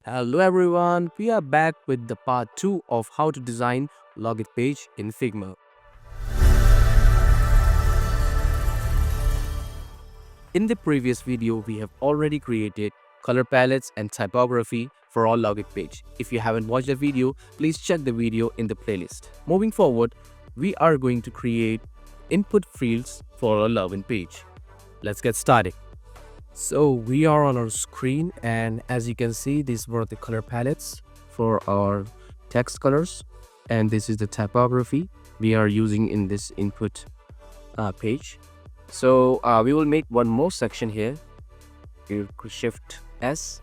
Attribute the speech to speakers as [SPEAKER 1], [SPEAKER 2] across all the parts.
[SPEAKER 1] Hello everyone, we are back with the part 2 of how to design login page in Figma. In the previous video, we have already created color palettes and typography for our login page. If you haven't watched the video, please check the video in the playlist. Moving forward, we are going to create input fields for our login page. Let's get started. So we are on our screen, and as you can see, these were the color palettes for our text colors, and this is the typography we are using in this input page. So we will make one more section here. You shift S,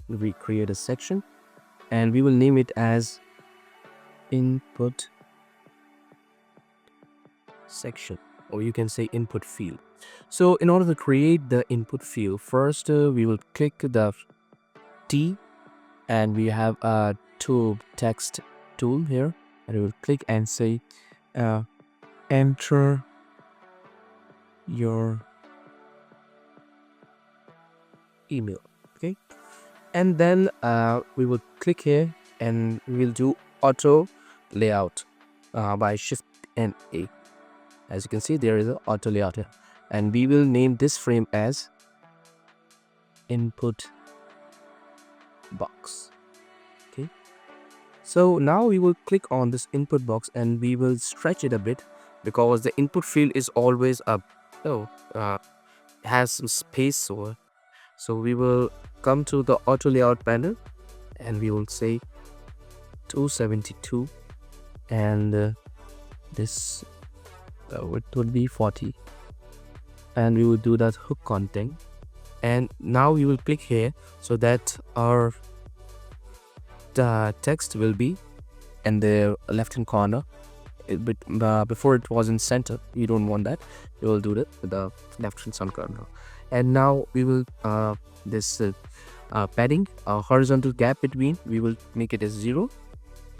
[SPEAKER 1] we create a section, and we will name it as input section, or you can say input field. So in order to create the input field, first we will click the T, and we have a text tool here, and we will click and say enter your email. Okay, and then we will click here and we will do auto layout by shift and A. As you can see, there is an auto layout here, and we will name this frame as input box. Okay, so now we will click on this input box and we will stretch it a bit, because the input field is always up, has some space. So we will come to the auto layout panel and we will say 272, and this width would be 40, and we will do that hook content. And now we will click here so that our text will be in the left hand corner. Before it was in center, you don't want that. You will do that with the left hand corner. And now we will this padding, horizontal gap between, we will make it as 0,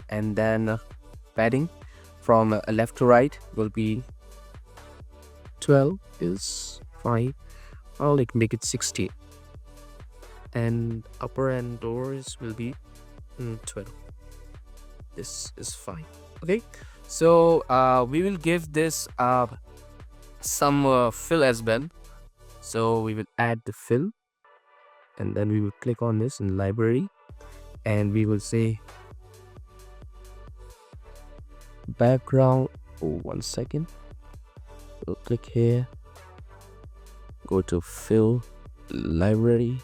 [SPEAKER 1] and then padding from left to right will be 12 is fine. I'll make it 60, and upper and doors will be 12. This is fine. Okay, so we will give this some fill as well. So we will add the fill, and then we will click on this in library, and we will say background. Oh, 1 second. We'll click here, go to fill library,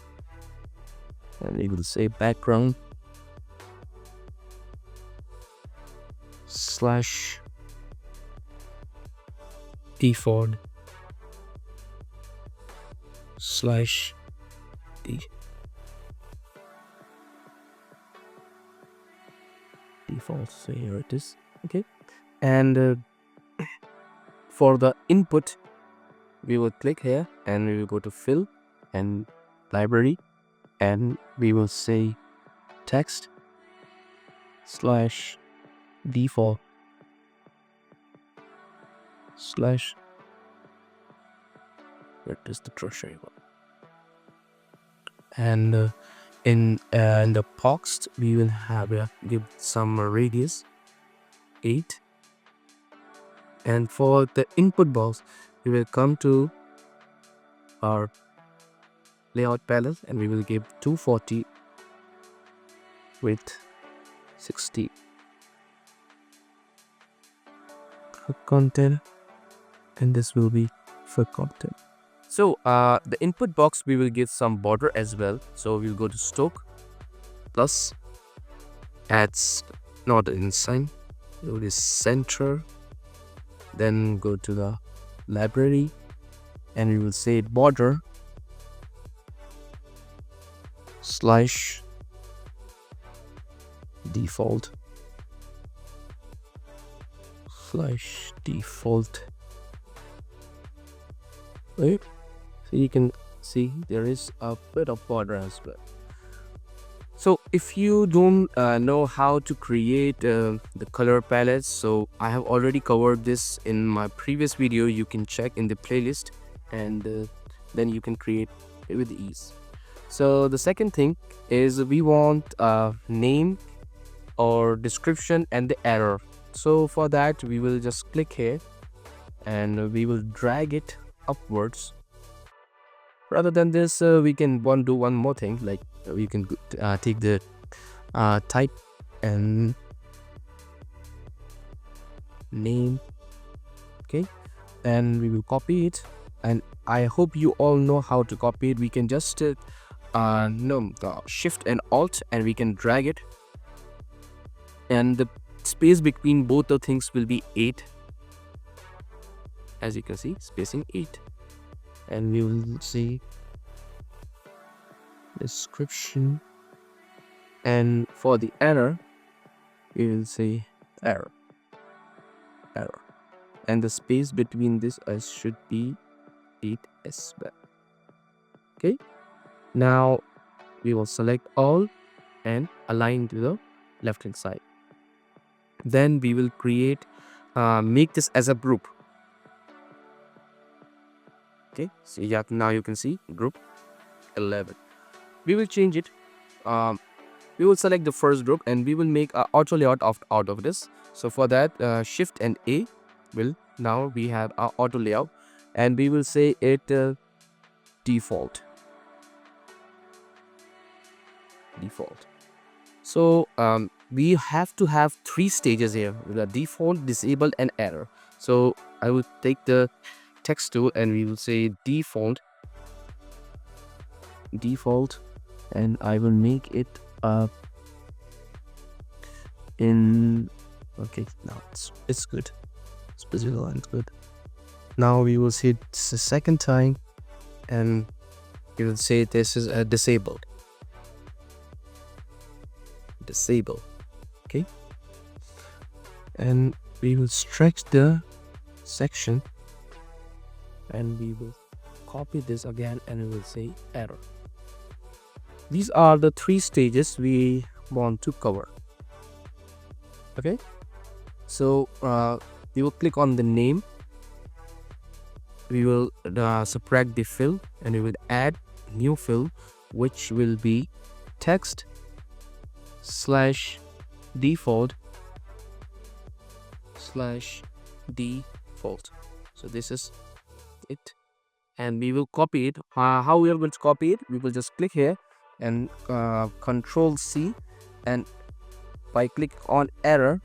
[SPEAKER 1] and we will say background slash default slash default. So here it is. Okay, and for the input, we will click here and we will go to fill and library, and we will say text slash default slash, where is the tertiary one, and in the box we will have give some radius 8, and for the input box we will come to our layout palette and we will give 240 with 60 content, and this will be for content. So the input box we will give some border as well. So we'll go to stroke plus adds not inside, go to center, then go to the library, and we will say border slash default slash default. Right, so you can see there is a bit of border as well. So if you don't know how to create the color palettes, so I have already covered this in my previous video. You can check in the playlist, and then you can create it with ease. So the second thing is we want a name or description and the error. So for that we will just click here and we will drag it upwards. Rather than this, we can do one more thing, like we can take the type and name, okay, and we will copy it. And I hope you all know how to copy it. We can just no shift and alt and we can drag it, and the space between both the things will be 8, as you can see, spacing 8. And we will see description, and for the error we will say error, and the space between this should be 8 as well. Okay, now we will select all and align to the left hand side. Then we will create make this as a group. Okay, so yeah, now you can see group 11. We will change it. We will select the first group and we will make a auto layout out of this. So for that, shift and A will, now we have our auto layout, and we will say it default. So we have to have 3 stages here: the default, disabled, and error. So I will take the text tool and we will say default, and I will make it in, okay, now it's good, it's visible and good. Now we will see this the second time and we will say this is a disabled, okay, and we will stretch the section and we will copy this again and we will say error. These are the 3 stages we want to cover. Okay, so we will click on the name, we will subtract the fill, and we will add new fill, which will be text / default / default. So this is it, and we will copy it. How we are going to copy it? We will just click here and Control C, and by click on error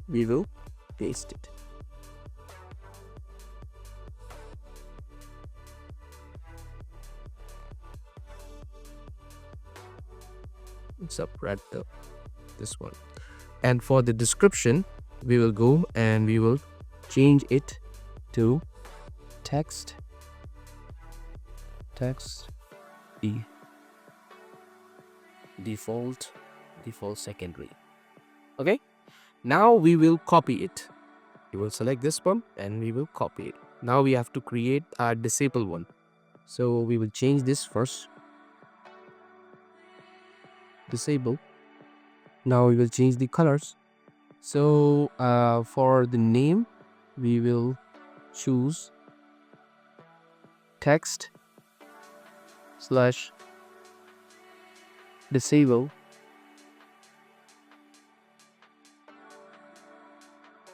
[SPEAKER 1] we will paste it. Subtract this one, and for the description we will go and we will change it to text default secondary. Okay, now we will copy it. We will select this one and we will copy it. Now we have to create a disabled one, so we will change this first, disable. Now we will change the colors. So for the name we will choose text /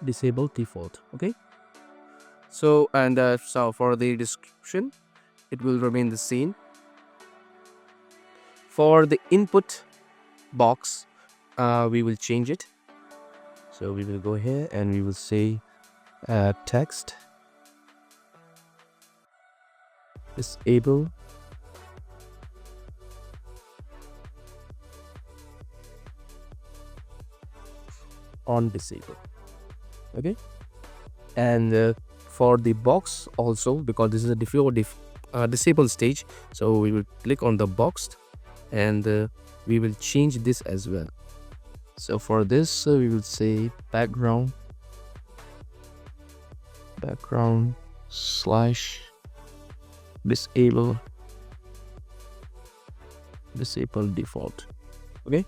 [SPEAKER 1] disable default. Okay, so and so for the description it will remain the same. For the input box we will change it, so we will go here and we will say text disable on disable. Okay, and for the box also, because this is a disabled stage, so we will click on the box and we will change this as well. So for this we will say background / disable default. Okay,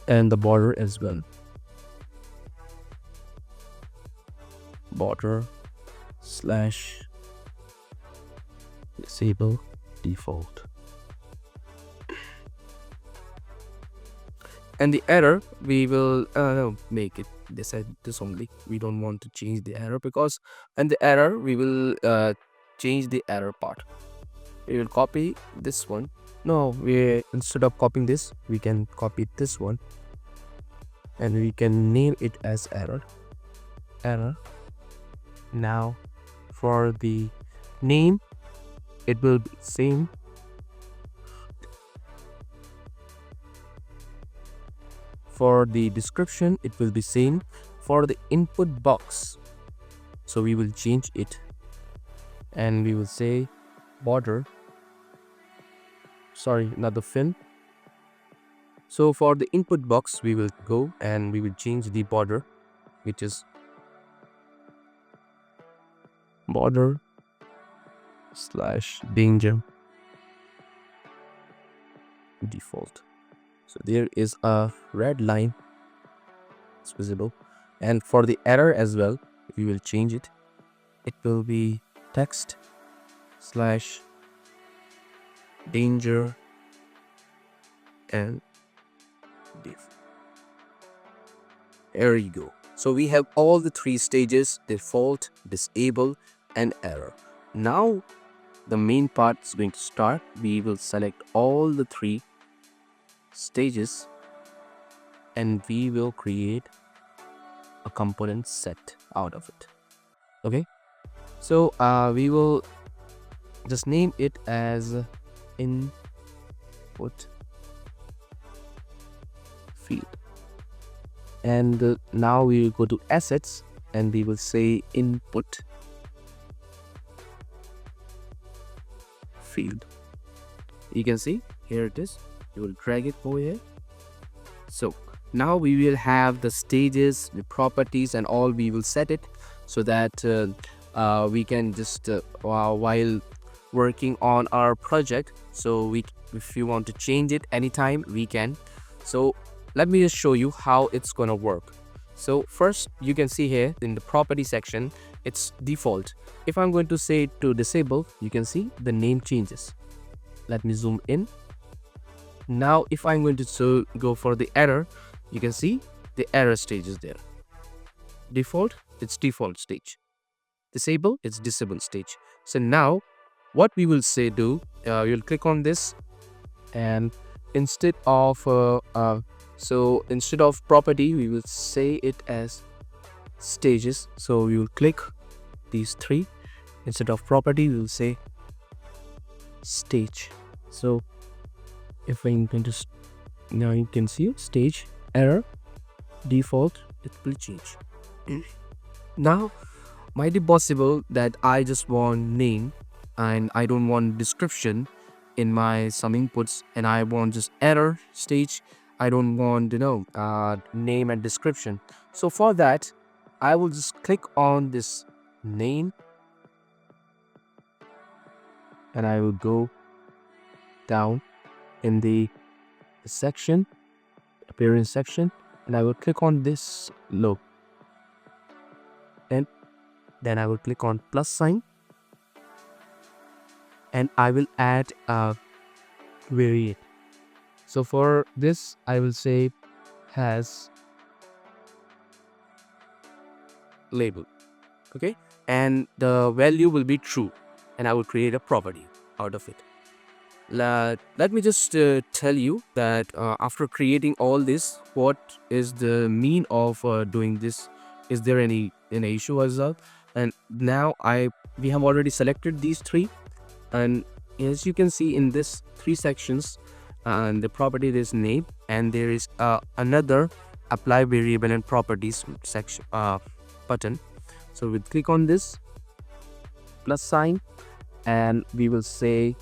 [SPEAKER 1] and the border as well, border disable default. And the error, we will make it this only. We don't want to change the error, because and the error we will change the error part. We will copy this one. No, we, instead of copying this, we can copy this one and we can name it as error. Now for the name, it will be same. For the description, it will be same. For the input box, so we will change it and we will say border, sorry, not the fill. So for the input box, we will go and we will change the border, which is border / danger default. So there is a red line, it's visible. And for the error as well, we will change it. It will be text / danger and diff. There you go. So we have all the three stages: default, disable, and error. Now the main part is going to start. We will select all the three stages and we will create a component set out of it. Okay, so we will just name it as input field, and now we will go to assets and we will say input field. You can see here it is. You will drag it over here. So now we will have the stages, the properties, and all. We will set it so that we can just while working on our project, so if you want to change it anytime, we can. So let me just show you how it's gonna work. So first, you can see here in the property section, it's default. If I'm going to say to disable, you can see the name changes. Let me zoom in. Now if I'm going to go for the error, you can see the error stage is there. Default, it's default stage. Disable, it's disable stage. So now what we will say do, you'll click on this, and instead of instead of property, we will say it as stages. So we will click these three. Instead of property, we will say stage. So if I'm going to now, you can see stage, error, default, it will change. Now might be possible that I just want name and I don't want description in my some inputs, and I want just error stage. I don't want name and description. So for that, I will just click on this name and I will go down in the section, appearance section, and I will click on this logo, and then I will click on plus sign and I will add a variant. So for this, I will say has label. Okay, and the value will be true, and I will create a property out of it. Let me just tell you that after creating all this, what is the mean of doing this? Is there any issue as well? And now we have already selected these three, and as you can see in this three sections, and the property is name, and there is another apply variable and properties section button. So we'll click on this plus sign and we will say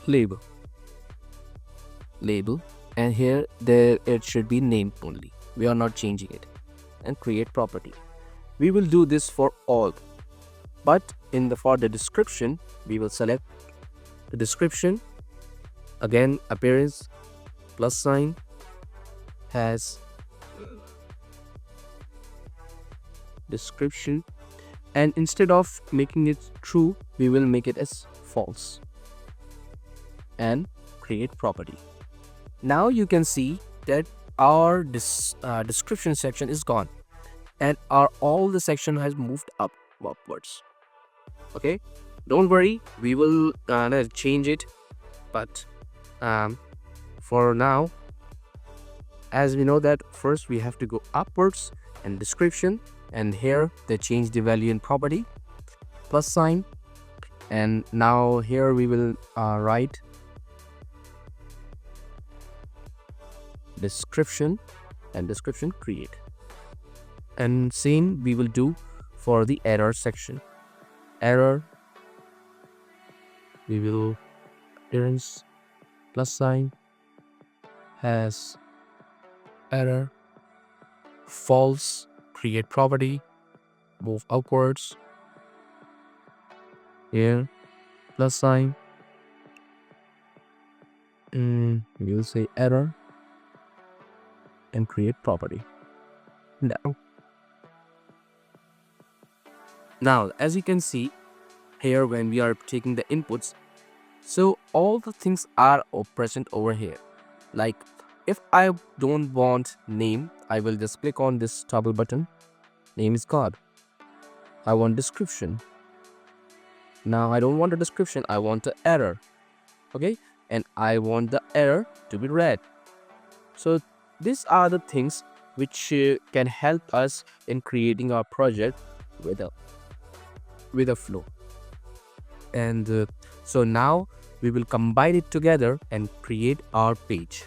[SPEAKER 1] label, and here it should be name only. We are not changing it, and create property. We will do this for all, but for the description, we will select the description. Again, appearance, plus sign, has description, and instead of making it true, we will make it as false, and create property. Now you can see that our description section is gone, and our all the section has moved upwards. Okay, don't worry, we will change it, but for now, as we know that first we have to go upwards and description, and here they change the value in property plus sign, and now here we will write description and description create, and same we will do for the error section. Error, we will appearance plus sign has error, false, create property, move upwards, here plus sign, we will say error and create property. Now as you can see here, when we are taking the inputs, so all the things are present over here. Like if I don't want name, I will just click on this toggle button. Name is God. I want description. Now I don't want a description, I want an error. Okay, and I want the error to be red. So these are the things which can help us in creating our project with a flow. And so now we will combine it together and create our page.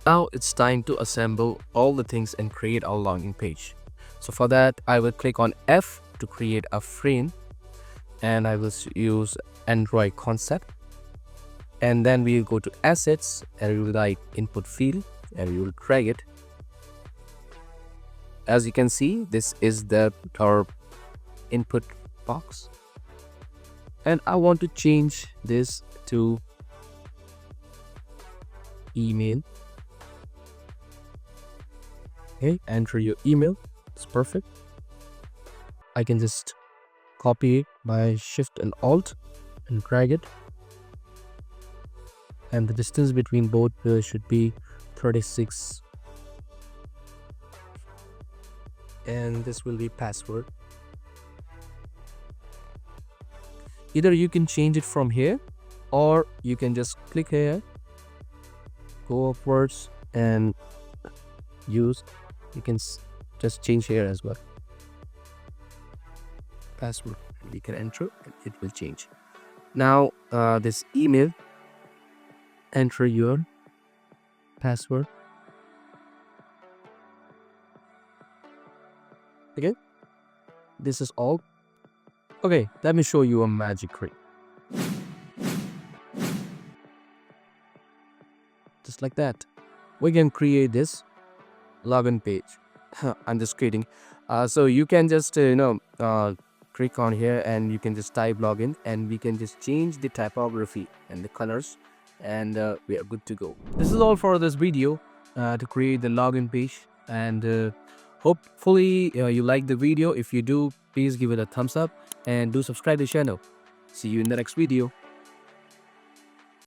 [SPEAKER 1] Now it's time to assemble all the things and create our login page. So for that, I will click on F to create a frame, and I will use Android concept, and then we'll go to assets and we will write input field and we will drag it. As you can see, this is our input box, and I want to change this to email. Okay, enter your email. It's perfect. I can just copy it by Shift and Alt and drag it, and the distance between both should be 36, and this will be password. Either you can change it from here, or you can just click here, go upwards, and you can just change here as well. Password, you can enter and it will change. Now this email, enter your password. Okay, this is all. Okay, let me show you a magic trick. Just like that, we can create this login page. I'm just kidding. So you can just click on here and you can just type login, and we can just change the typography and the colors, and we are good to go. This is all for this video to create the login page, and hopefully you like the video. If you do, please give it a thumbs up and do subscribe to the channel. See you in the next video.